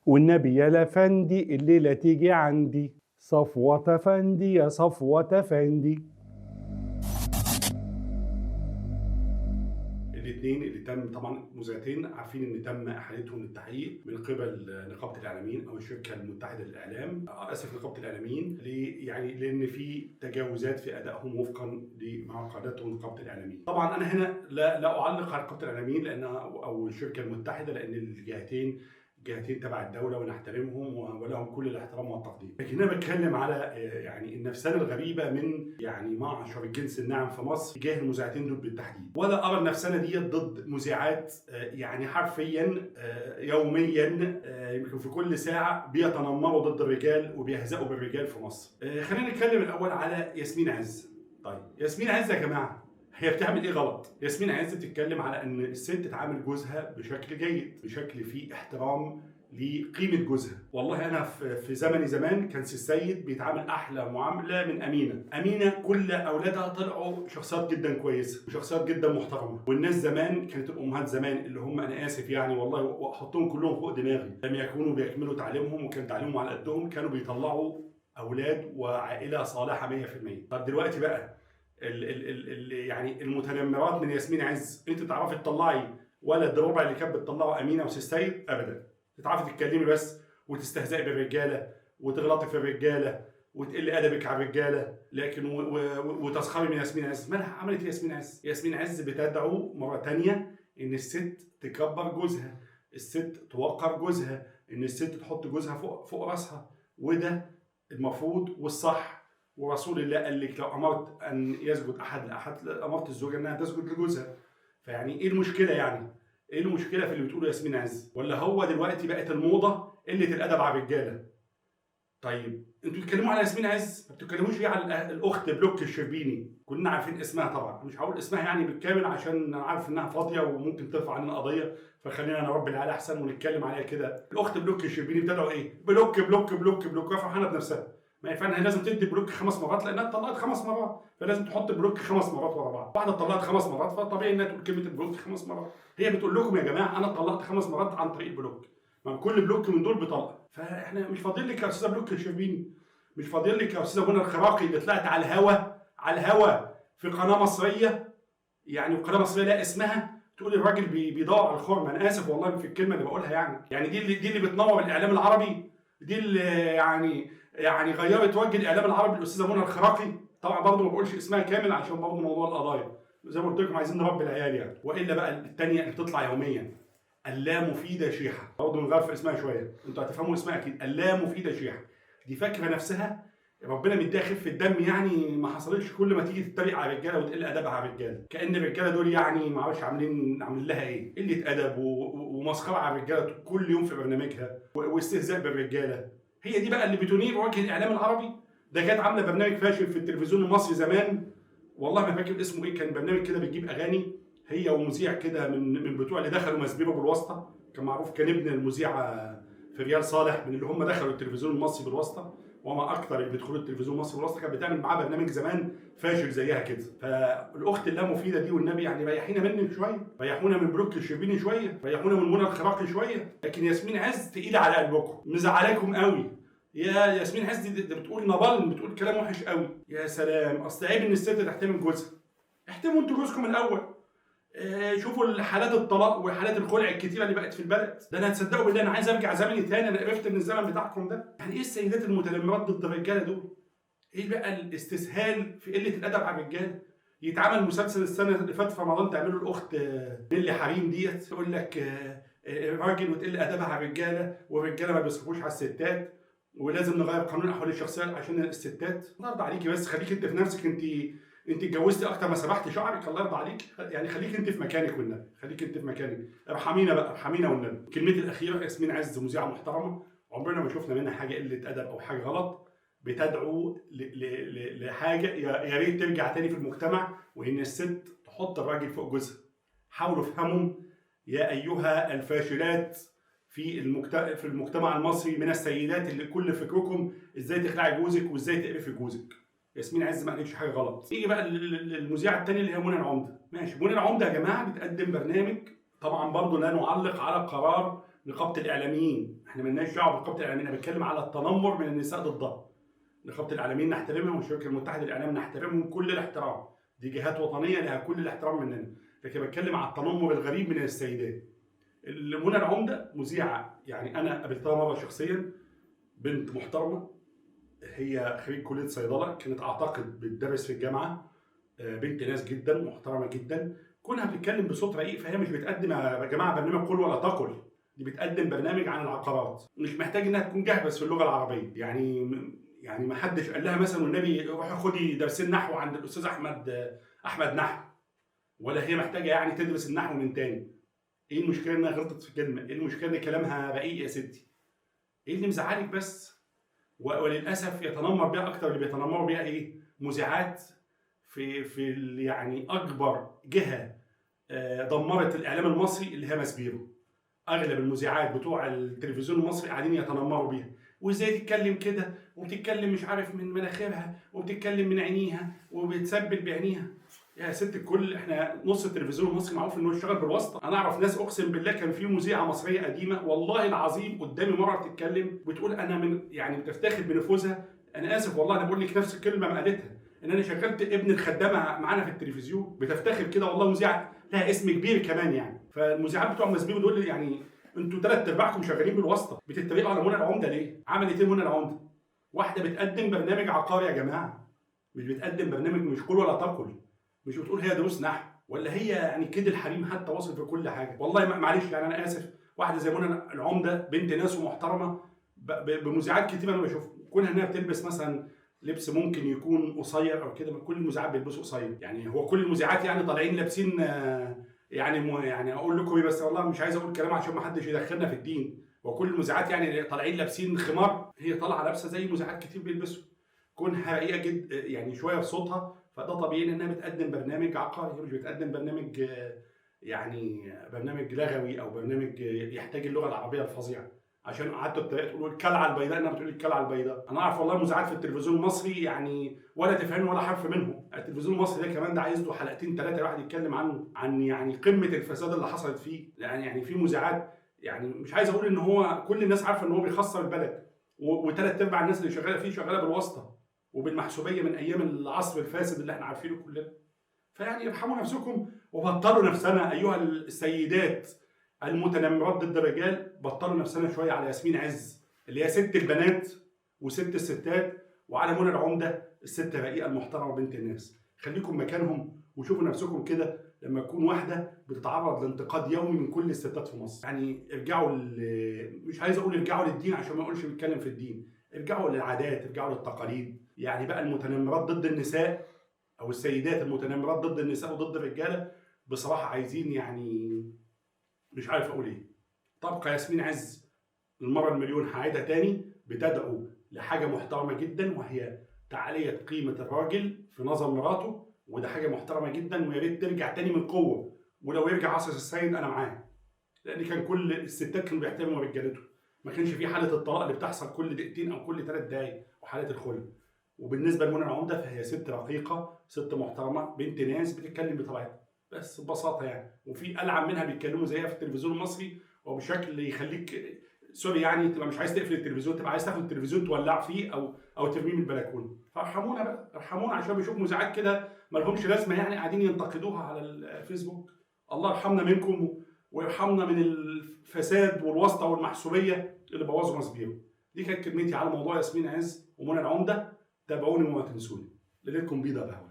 والنبي يا لفندي الليلة تيجي عندي صفوة فندي يا صفوة فندي. الاثنين اللي تم طبعا مذيعتين عارفين ان تم احالتهم للتحقيق من قبل نقابه الاعلاميين او الشركه المتحده للاعلام، اسف نقابه الاعلاميين، يعني لان في تجاوزات في ادائهم وفقا لمعتقداتهم نقابه الاعلاميين. طبعا انا هنا لا اعلق على نقابه الاعلاميين لانها او الشركه المتحده، لان الجهتين جهتين تبع الدوله ونحترمهم ولهم كل الاحترام والتقدير، لكن انا بتكلم على يعني النفسانه الغريبه من يعني معشر الجنس الناعم في مصر تجاه المذيعتين دول بالتحديد. ولا ارى النفسانه دي ضد مذيعات يعني حرفيا يوميا يمكن في كل ساعه بيتنمروا ضد الرجال وبيهزئوا بالرجال في مصر. خلينا نتكلم الاول على ياسمين عز. طيب ياسمين عز يا جماعه هي بتعمل ايه غلط؟ ياسمين عز بتتكلم على ان الست تعامل جوزها بشكل جيد، بشكل فيه احترام لقيمه جوزها. والله انا في زمان كان السيد بيتعامل احلى معامله من امينه. امينه كل اولادها طلعوا شخصيات جدا كويسه وشخصيات جدا محترمه، والناس زمان كانت الامهات زمان اللي هم انا اسف يعني والله واحطهم كلهم فوق دماغي لم يكونوا بيكملوا تعليمهم وكان تعليمهم على قدهم، كانوا بيطلعوا اولاد وعائله صالحه 100%. طب دلوقتي بقى يعني المتنمرات من ياسمين عز، انت تعرفي تطلعي ولد ربع اللي كانت بتطلعه امينه وسي السيد؟ ابدا. تعرفي تتكلمي بس وتستهزئي بالرجاله وتغلطي في الرجاله وتقل ادبك على الرجاله، لكن وتسخري من ياسمين عز. مالها عملت ايه ياسمين عز؟ ياسمين عز بتدعو مره ثانيه ان الست تكبر جوزها، الست توقر جوزها، ان الست تحط جوزها فوق راسها، وده المفروض والصح. ورسول الله قال لك لو امرت ان يسجد احد لاحد امرت الزوجه انها تسجد لجوزها. فيعني ايه المشكله يعني؟ ايه المشكله في اللي بتقوله ياسمين عز؟ ولا هو دلوقتي بقت الموضه قله الادب على الرجاله؟ طيب انتوا بتتكلموا على ياسمين عز، ما بتتكلموش ليه على الاخت بلوك الشربيني؟ كلنا عارفين اسمها طبعا، مش هقول اسمها يعني بالكامل عشان انا عارف انها فاضيه وممكن ترفع عننا قضيه، فخلينا نربي العيال احسن ونتكلم عليها كده. الاخت بلوك الشربيني بتدعو ايه؟ بلوك بلوك بلوك بلوك، فرحانه بنفسها. ما هي فعلا لازم تدي بلوك 5 مرات لانها اتطلقت 5 مرات، فلازم تحط بلوك 5 مرات ورا بعض. واحده اتطلقت 5 مرات فطبيعي انها تقول كلمه البلوك 5 مرات. هي بتقول لكم يا جماعه انا اتطلقت 5 مرات عن طريق البلوك، ما كل بلوك من دول بطلقه. فاحنا مش فاضيين لك يا استاذه بلوك الشربيني، مش فاضيين لك يا استاذه منى الخراقي اللي طلعت على الهوا في قناه مصريه، يعني قناه مصريه لا اسمها، تقول الراجل بيدور على الخرم. انا اسف والله في الكلمه اللي بقولها يعني دي اللي بتنور الاعلام العربي، دي اللي يعني غيرت وجه الاعلام العربي الاستاذه منى الخراقي. طبعا برضه ما بقولش اسمها كامل عشان برضه موضوع القضايا زي ما قلت لكم عايزين نربي العيال يعني. والا بقى الثانيه اللي بتطلع يوميا اللامفيده شيحه، برضه نغير اسمها شويه انتوا هتفهموا اسمها اكيد. اللامفيده شيحه دي فاكره نفسها ربنا مديها خفه الدم، يعني ما حصلتش كل ما تيجي تتريق على الرجاله وتقل ادبها على الرجاله، كان الرجاله دول يعني ما اعرفش عاملين لها ايه؟ قله ادب ومسخره على الرجاله كل يوم في برنامجها واستهزاء بالرجاله. هي دي بقى اللي بتنير وجه الاعلام العربي. ده كانت عامله برنامج فاشل في التلفزيون المصري زمان، والله ما فاكر اسمه ايه، كان برنامج كده بتجيب اغاني هي ومذيع كده من بتوع اللي دخلوا مسبيبه بالواسطه، كان معروف كان ابن المذيعه فريال صالح من اللي هم دخلوا التلفزيون المصري بالواسطه، وما اكثر اللي بيدخلوا التلفزيون المصري بالواسطه كانت بتعمل معاه برنامج زمان فاشل زيها كده. فالاخت اللامفيده دي والنبي يعني ريحينا منك شويه، ريحونا من بلوك الشربيني شويه، ريحونا من منى الخراقي شويه، لكن ياسمين عز تقيله على قلبكم مزعلاكم قوي. يا ياسمين عز دي بتقول نبل، بتقول كلام وحش قوي. يا سلام، اصل عيب ان الست تحترم جوزها. احترموا انتوا جوزكم الاول. شوفوا حالات الطلاق وحالات الخلع الكتيره اللي بقت في البلد. ده انا هتصدقوا بالله انا عايز ارجع زمني تاني، انا قرفت من الزمن بتاعكم ده. يعني ايه السيدات المتنمرات ضد الرجاله دول؟ ايه بقى الاستسهال في قله الادب على الرجاله؟ يتعمل مسلسل السنه اللي فاتت في رمضان تعملوا الاخت نيلي حريم ديت تقول لك راجل وتقل ادبها على الرجاله والرجاله ما بيصرفوش على الستات ولازم نغير قانون الاحوال الشخصيه عشان الستات. الله يرضى عليكي بس خليكي انت في نفسك، انت اتجوزتي اكتر ما سبحتي شعرك، الله يرضى عليك يعني خليك انت في مكانك والنبي، خليك انت في مكانك، ارحمينا بقى ارحمينا والنبي. كلمتي الاخيره ياسمين عز مذيعه محترمه عمرنا ما شفنا منها حاجه قله ادب او حاجه غلط، بتدعو لحاجه يا ريت ترجع تاني في المجتمع، وان الست تحط الراجل فوق جوزها. حاولوا افهموا يا ايها الفاشلات في المجتمع المصري من السيدات اللي كل فكركم ازاي تخلعي جوزك وازاي تقرفي جوزك. ياسمين عز ما قالتش حاجه غلط. يجي بقى المذيعه الثانيه اللي هي منى العمده. ماشي، منى العمده يا جماعه بتقدم برنامج، طبعا برضه لا نعلق على قرار نقابه الاعلاميين احنا مالناش دعوه بنقابه الاعلاميين، انا بتكلم على التنمر من النساء ضدها. نقابه الاعلاميين نحترمها، والشركه المتحده للاعلام نحترمهم كل الاحترام، دي جهات وطنيه لها كل الاحترام مننا، لكن بتكلم على التنمر الغريب من السيدات. منى العمده مذيعه، يعني انا قابلتها مره شخصيا، بنت محترمه، هي خريج كليه صيدله، كانت اعتقد بتدرس في الجامعه، بنت ناس جدا محترمه جدا، كونها بتتكلم بصوت رقيق، فهي مش بتقدم يا جماعه برنامج قل ولا تقل، دي بتقدم برنامج عن العقارات، مش محتاج انها تكون جاهبه في اللغه العربيه، يعني ما حدش قال لها مثلا والنبي روحي خدي درسين نحو عند الاستاذ احمد نحو، ولا هي محتاجه يعني تدرس النحو من تاني. ايه المشكله انها غلطت في كلمه؟ ايه المشكله ان كلامها رقيق يا ستي؟ ايه اللي مزعلك بس؟ وللاسف يتنمر بيها اكتر اللي بيتنمروا بيها ايه؟ مذيعات في يعني اكبر جهه دمرت الاعلام المصري اللي هي ماسبيرو. اغلب المذيعات بتوع التلفزيون المصري قاعدين يتنمروا بيها، وازاي تتكلم كده، وبتتكلم مش عارف من مناخيرها، وبتتكلم من عينيها، وبتسبل بعينيها. يا ست الكل، احنا نص التلفزيون المصري معروف انه يشتغل بالواسطه. انا اعرف ناس اقسم بالله، كان في مذيعه مصريه قديمه والله العظيم قدامي مره بتتكلم بتقول انا من يعني بتفتخر بنفوذها، انا اسف والله انا بقول لك نفس الكلمه ما قالتها، ان انا شغلت ابن الخدامه معانا في التلفزيون، بتفتخر كده والله، مذيعه لها اسم كبير كمان يعني. فالمذيعات بتوع ماسبيرو دول يعني انتوا ثلاث ارباعكم شغالين بالواسطه، بتتريقوا على منى العمده ليه؟ عملت ايه منى العمده؟ واحده بتقدم برنامج عقاري يا جماعه، مش بتقدم برنامج مش قل ولا تقل، مش بتقول هي دروس نحو، ولا هي يعني كده الحريم حتى واصل في كل حاجه. والله معلش يعني انا اسف، واحده زي منى العمده بنت ناس ومحترمه، بمذيعات كتير انا بشوف كونها انها بتلبس مثلا لبس ممكن يكون قصير او كده، كل المذيعات بيلبسوا قصير، يعني هو كل المذيعات يعني طالعين لابسين يعني اقول لكم ايه، بس والله مش عايز اقول كلام عشان ما حدش يدخلنا في الدين، وكل المذيعات يعني طالعين لابسين خمار، هي طالعه لابسه زي مذيعات كتير بيلبسوا، كونها رقيقه جد يعني شويه في صوتها، فده طبيعي انها بتقدم برنامج عقاري، هي مش بتقدم برنامج يعني برنامج لغوي او برنامج يحتاج اللغه العربيه الفظيعه. عشان قعدتوا تقولوا الكلعه البيضاء، انها بتقول الكلعه البيضاء، انا اعرف والله مذيعات في التلفزيون المصري يعني ولا تفهموا ولا حرف منهم. التلفزيون المصري ده كمان ده عايز له حلقتين ثلاثه الواحد يتكلم عنه، عن يعني قمه الفساد اللي حصلت فيه، يعني في مذيعات، يعني مش عايز اقول ان هو كل الناس عارفه ان هو بيخسر البلد، وثلاث ارباع الناس اللي شغاله فيه شغاله بالواسطه وبالمحسوبيه من ايام العصر الفاسد اللي احنا عارفينه كلنا. فيعني ارحموا نفسكم وبطلوا نفسنا ايها السيدات المتنمرات ضد الرجال، بطلوا نفسنا شويه على ياسمين عز اللي هي ست البنات وست الستات، وعلى منى العمده الست الرقيقه المحترمه بنت الناس. خليكم مكانهم وشوفوا نفسكم كده لما تكون واحده بتتعرض لانتقاد يومي من كل الستات في مصر. يعني ارجعوا مش عايز اقول ارجعوا للدين عشان ما اقولش بنتكلم في الدين، ارجعوا للعادات، ارجعوا للتقاليد. يعني بقى المتنمرات ضد النساء او السيدات المتنمرات ضد النساء وضد الرجاله بصراحه عايزين يعني مش عارف اقول ايه. تبقى ياسمين عز المره المليون هعيدها تاني بتدعو لحاجه محترمه جدا، وهي تعاليه قيمه الراجل في نظر مراته، وده حاجه محترمه جدا، ويا ريت ترجع تاني من قوه، ولو يرجع عصر السيد انا معاه، لان كان كل الستات كانوا بيحترموا رجالته، ما كانش في حاله الطلاق اللي بتحصل كل دقيقتين او كل 3 دقائق وحاله الخلع. وبالنسبه لمنى العمده فهي ست رقيقه، ست محترمه، بنت ناس بتتكلم بطبيعتها بس ببساطه يعني، وفي العن منها بيتكلموا زيها في التلفزيون المصري وبشكل يخليك سوري يعني تبقى مش عايز تقفل التلفزيون، تبقى عايز تاخد التلفزيون تولع فيه او ترميه من البلكونه. فارحمونا بقى، ارحمونا عشان بنشوف مذيعات كده ما لهمش لازمه يعني قاعدين ينتقدوها على الفيسبوك. الله يرحمنا منكم ويرحمنا من الفساد والواسطه والمحسوبيه اللي بوظوا ماسبيرو. دي كانت كلمتي على موضوع ياسمين عز ومنى العمده. تابعوني وما تنسوني. ليلتكم بيضه بهوى.